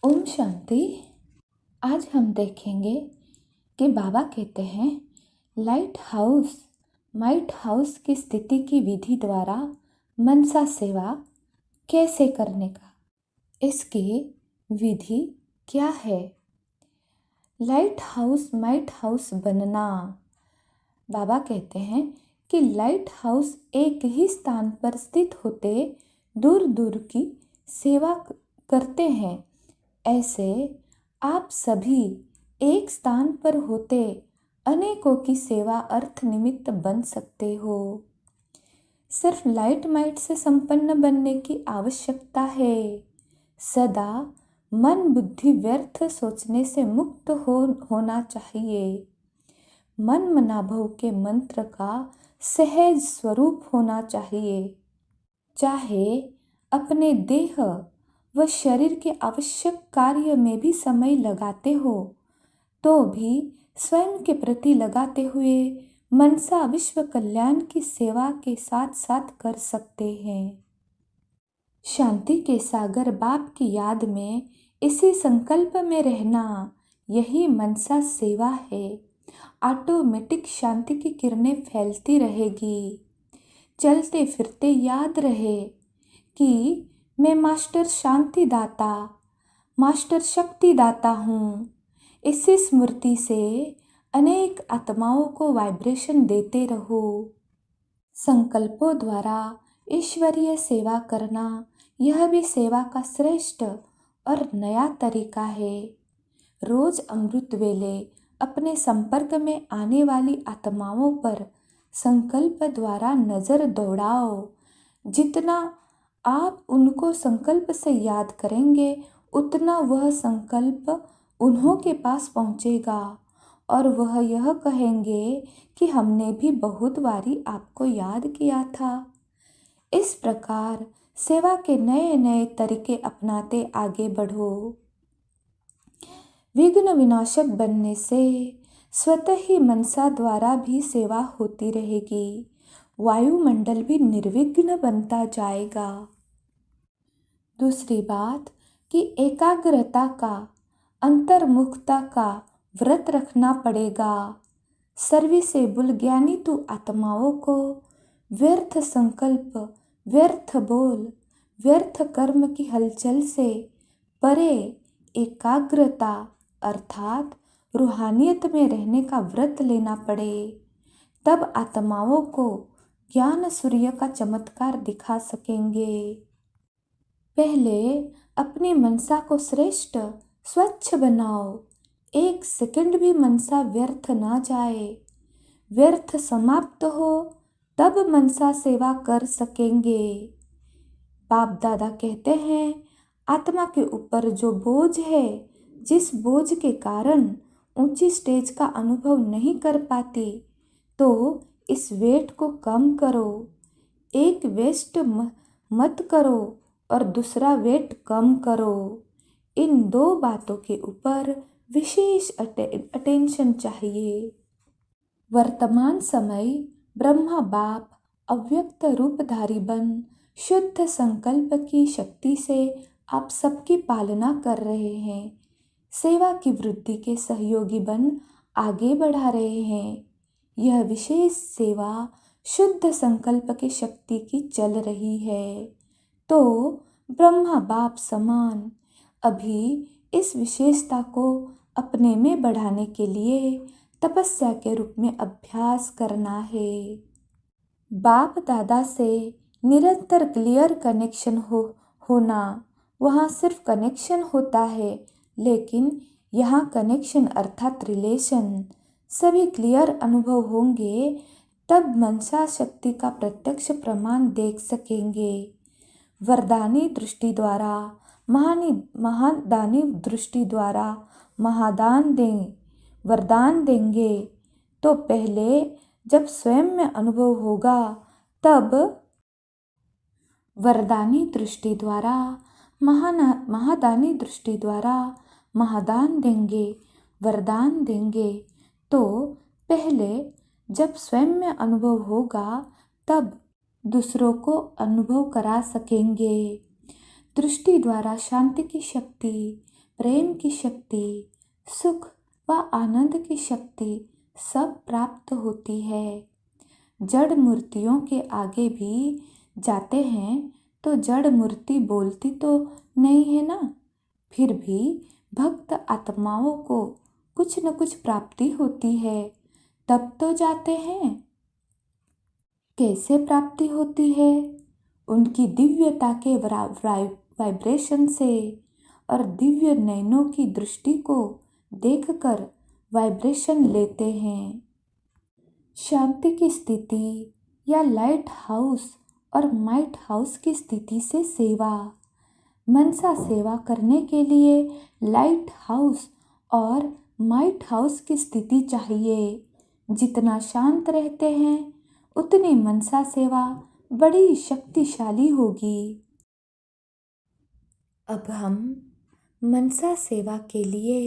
ओम शांति। आज हम देखेंगे कि बाबा कहते हैं लाइट हाउस की स्थिति की विधि द्वारा मनसा सेवा कैसे करने का। इसकी विधि क्या है? लाइट हाउस बनना। बाबा कहते हैं कि लाइट हाउस एक ही स्थान पर स्थित होते दूर दूर की सेवा करते हैं। ऐसे आप सभी एक स्थान पर होते अनेकों की सेवा अर्थ निमित्त बन सकते हो। सिर्फ लाइट माइट से संपन्न बनने की आवश्यकता है। सदा मन बुद्धि व्यर्थ सोचने से मुक्त होना चाहिए। मन मनाभव के मंत्र का सहज स्वरूप होना चाहिए। चाहे अपने देह व शरीर के आवश्यक कार्य में भी समय लगाते हो तो भी स्वयं के प्रति लगाते हुए मनसा विश्व कल्याण की सेवा के साथ साथ कर सकते हैं। शांति के सागर बाप की याद में इसी संकल्प में रहना, यही मनसा सेवा है। ऑटोमेटिक शांति की किरणें फैलती रहेगी। चलते फिरते याद रहे कि मैं मास्टर शांति दाता, मास्टर शक्ति दाता हूँ। इसी स्मृति से अनेक आत्माओं को वाइब्रेशन देते रहो। संकल्पों द्वारा ईश्वरीय सेवा करना, यह भी सेवा का श्रेष्ठ और नया तरीका है। रोज अमृत वेले अपने संपर्क में आने वाली आत्माओं पर संकल्प द्वारा नजर दौड़ाओ। जितना आप उनको संकल्प से याद करेंगे उतना वह संकल्प उन्हों के पास पहुँचेगा और वह यह कहेंगे कि हमने भी बहुत बारी आपको याद किया था। इस प्रकार सेवा के नए नए तरीके अपनाते आगे बढ़ो। विघ्न विनाशक बनने से स्वतः ही मनसा द्वारा भी सेवा होती रहेगी। वायुमंडल भी निर्विघ्न बनता जाएगा। दूसरी बात कि एकाग्रता का, अंतर्मुखता का व्रत रखना पड़ेगा। सर्विसेबल ज्ञानी तु आत्माओं को व्यर्थ संकल्प, व्यर्थ बोल, व्यर्थ कर्म की हलचल से परे एकाग्रता अर्थात रूहानियत में रहने का व्रत लेना पड़े। तब आत्माओं को ज्ञान सूर्य का चमत्कार दिखा सकेंगे। पहले अपनी मनसा को श्रेष्ठ स्वच्छ बनाओ। एक सेकंड भी मनसा व्यर्थ ना जाए। व्यर्थ समाप्त हो तब मनसा सेवा कर सकेंगे। बाप दादा कहते हैं आत्मा के ऊपर जो बोझ है, जिस बोझ के कारण ऊंची स्टेज का अनुभव नहीं कर पाती, तो इस वेट को कम करो। एक वेस्ट मत करो और दूसरा वेट कम करो। इन दो बातों के ऊपर विशेष अटेंशन चाहिए। वर्तमान समय ब्रह्मा बाप अव्यक्त रूपधारी बन शुद्ध संकल्प की शक्ति से आप सबकी पालना कर रहे हैं। सेवा की वृद्धि के सहयोगी बन आगे बढ़ा रहे हैं। यह विशेष सेवा शुद्ध संकल्प की शक्ति की चल रही है। तो ब्रह्मा बाप समान अभी इस विशेषता को अपने में बढ़ाने के लिए तपस्या के रूप में अभ्यास करना है। बाप दादा से निरंतर क्लियर कनेक्शन होना। वहाँ सिर्फ कनेक्शन होता है, लेकिन यहाँ कनेक्शन अर्थात रिलेशन सभी क्लियर अनुभव होंगे, तब मनसा शक्ति का प्रत्यक्ष प्रमाण देख सकेंगे। वरदानी दृष्टि द्वारा, महादानी दृष्टि द्वारा वरदान देंगे तो पहले जब स्वयं में अनुभव होगा तब वरदानी दृष्टि द्वारा, महादानी दृष्टि द्वारा महादान देंगे, वरदान देंगे तो पहले जब स्वयं में अनुभव होगा तब दूसरों को अनुभव करा सकेंगे। दृष्टि द्वारा शांति की शक्ति, प्रेम की शक्ति, सुख व आनंद की शक्ति सब प्राप्त होती है। जड़ मूर्तियों के आगे भी जाते हैं तो जड़ मूर्ति बोलती तो नहीं है ना, फिर भी भक्त आत्माओं को कुछ न कुछ प्राप्ति होती है, तब तो जाते हैं। कैसे प्राप्ति होती है? उनकी दिव्यता के वाइब्रेशन से और दिव्य नयनों की दृष्टि को देखकर वाइब्रेशन लेते हैं। शांति की स्थिति या लाइट हाउस और माइट हाउस की स्थिति से सेवा। मनसा सेवा करने के लिए लाइट हाउस और माइट हाउस की स्थिति चाहिए। जितना शांत रहते हैं उतनी मनसा सेवा बड़ी शक्तिशाली होगी। अब हम मनसा सेवा के लिए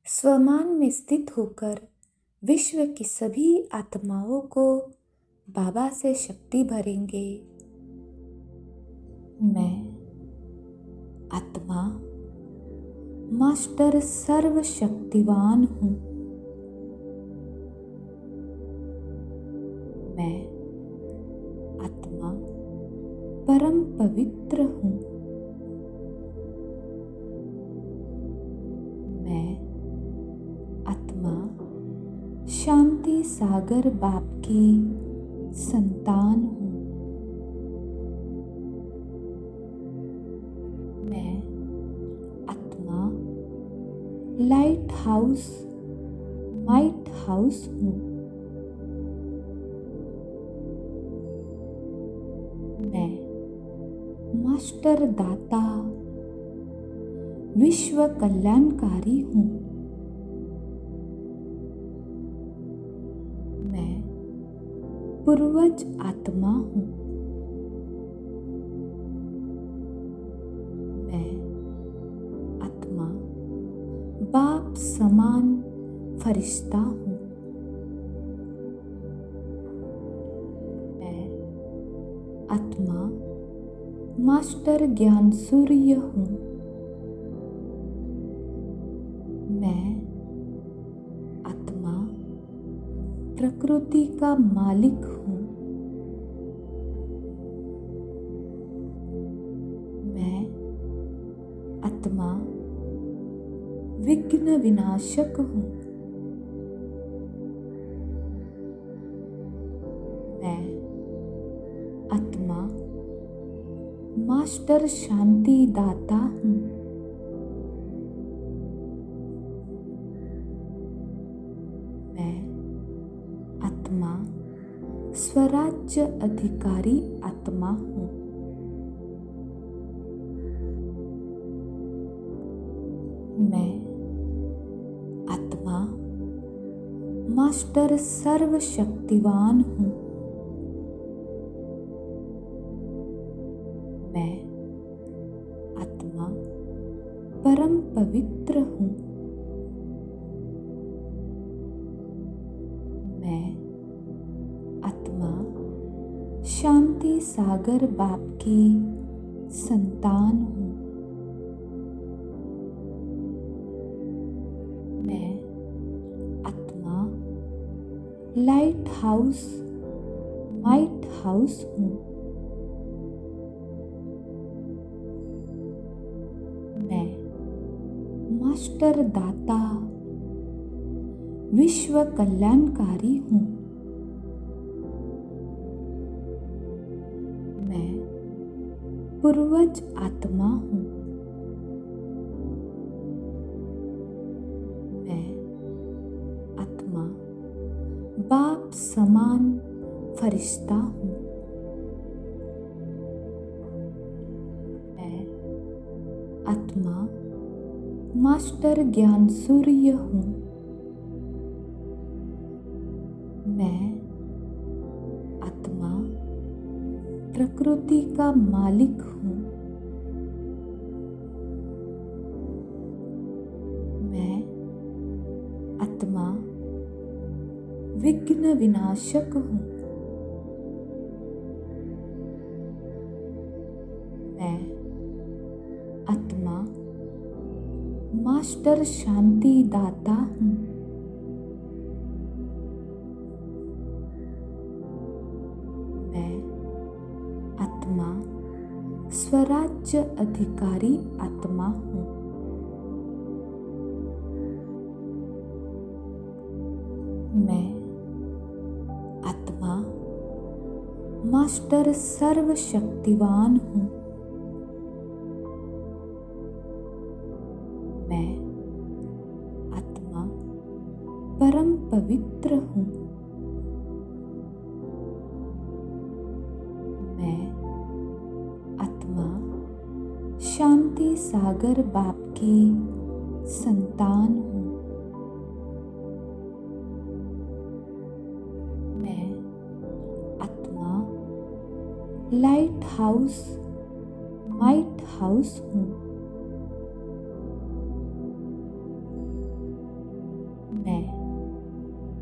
स्वमान में स्थित होकर विश्व की सभी आत्माओं को बाबा से शक्ति भरेंगे। मैं आत्मा मास्टर सर्वशक्तिवान हूँ। मैं आत्मा परम पवित्र हूँ। मैं आत्मा शांति सागर बाप की संतान हूँ। मैं आत्मा लाइट हाउस माइट हाउस हूँ। मैं मास्टर दाता विश्व कल्याणकारी हूँ। मैं पूर्वज आत्मा हूँ। मैं आत्मा बाप समान फरिश्ता हूँ। मैं आत्मा मास्टर ज्ञान सूर्य हूँ। मैं आत्मा प्रकृति का मालिक हूँ। मैं आत्मा विघ्न विनाशक हूँ। मैं आत्मा मास्टर शांति दाता हूँ। मैं आत्मा स्वराज्य अधिकारी आत्मा हूँ। मैं आत्मा मास्टर सर्वशक्तिवान हूँ। मैं आत्मा परम पवित्र हूँ। मैं आत्मा शांति सागर बाप की संतान हूँ। मैं आत्मा लाइट हाउस माइट हाउस हूँ। मैं मास्टर दाता विश्व कल्याणकारी हूँ। मैं पूर्वज आत्मा हूँ। मैं आत्मा बाप समान फरिश्ता हूँ। मैं आत्मा मास्टर ज्ञान सूर्य हूँ। मैं आत्मा प्रकृति का मालिक हूँ। मैं आत्मा विघ्न विनाशक हूँ। मैं आत्मा मास्टर शांति दाता हूँ। मैं आत्मा स्वराज्य अधिकारी आत्मा हूँ। मैं आत्मा मास्टर सर्वशक्तिवान हूँ। मैं आत्मा परम पवित्र हूँ। मैं आत्मा शांति सागर बाप की संतान हूँ। मैं आत्मा लाइट हाउस माइट हाउस हूँ। मैं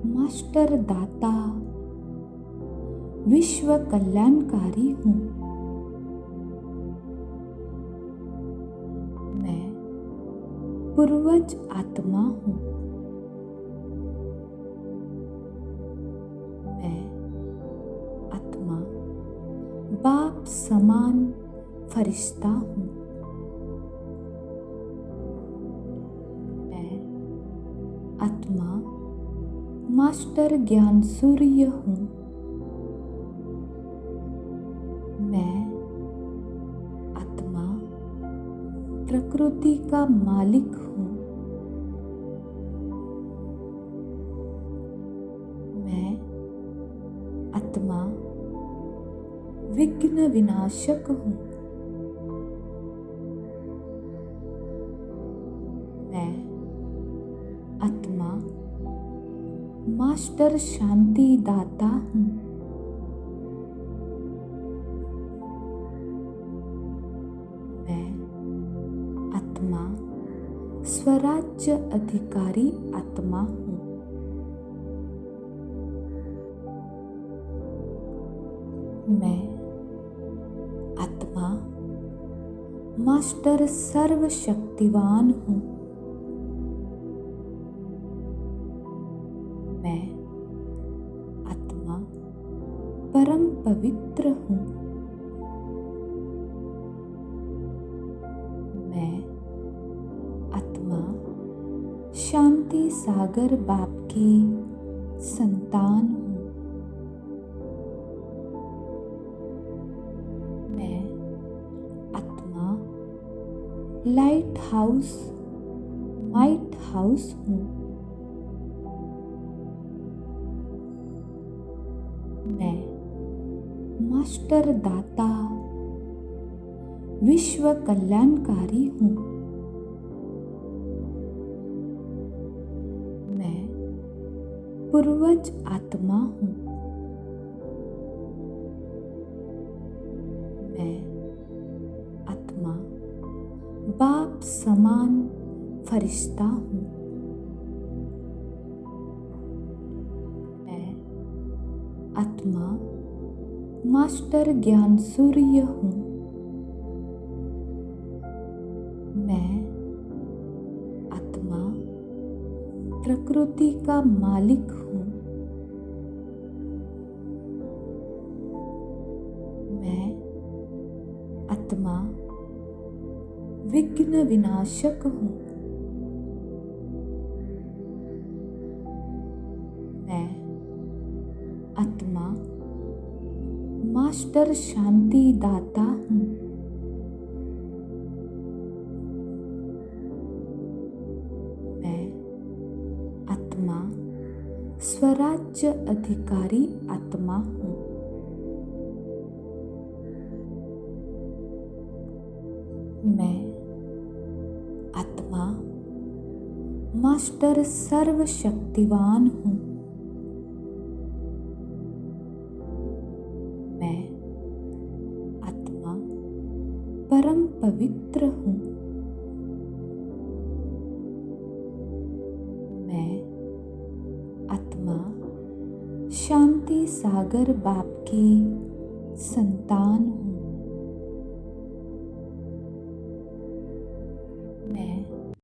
मास्टर दाता विश्व कल्याणकारी हूँ। मैं पूर्वज आत्मा हूँ। मैं आत्मा बाप समान फरिश्ता हूँ। मैं आत्मा मास्टर ज्ञान सूर्य हूँ। मैं आत्मा प्रकृति का मालिक हूँ। मैं आत्मा विघ्न विनाशक हूँ। मैं आत्मा मास्टर शांति दाता हूँ। मैं आत्मा स्वराज्य अधिकारी आत्मा हूँ। मैं आत्मा मास्टर सर्वशक्तिवान हूँ। मैं आत्मा परम पवित्र हूँ। मैं आत्मा शांति सागर बाप की संतान हूँ। मैं आत्मा लाइट हाउस माइट हाउस हूँ। मैं मास्टर दाता विश्व कल्याणकारी हूँ। मैं पूर्वज आत्मा हूँ। मैं आत्मा बाप समान फरिश्ता हूँ। मैं आत्मा मास्टर ज्ञान सूर्य हूँ। मैं आत्मा प्रकृति का मालिक हूँ। मैं आत्मा विघ्न विनाशक हूँ। मैं आत्मा मास्टर शांति दाता हूँ। मैं आत्मा स्वराज्य अधिकारी आत्मा हूँ। मैं आत्मा मास्टर सर्वशक्तिवान हूँ। मैं आत्मा परम पवित्र हूँ। मैं आत्मा शांति सागर बाप की संतान हूँ।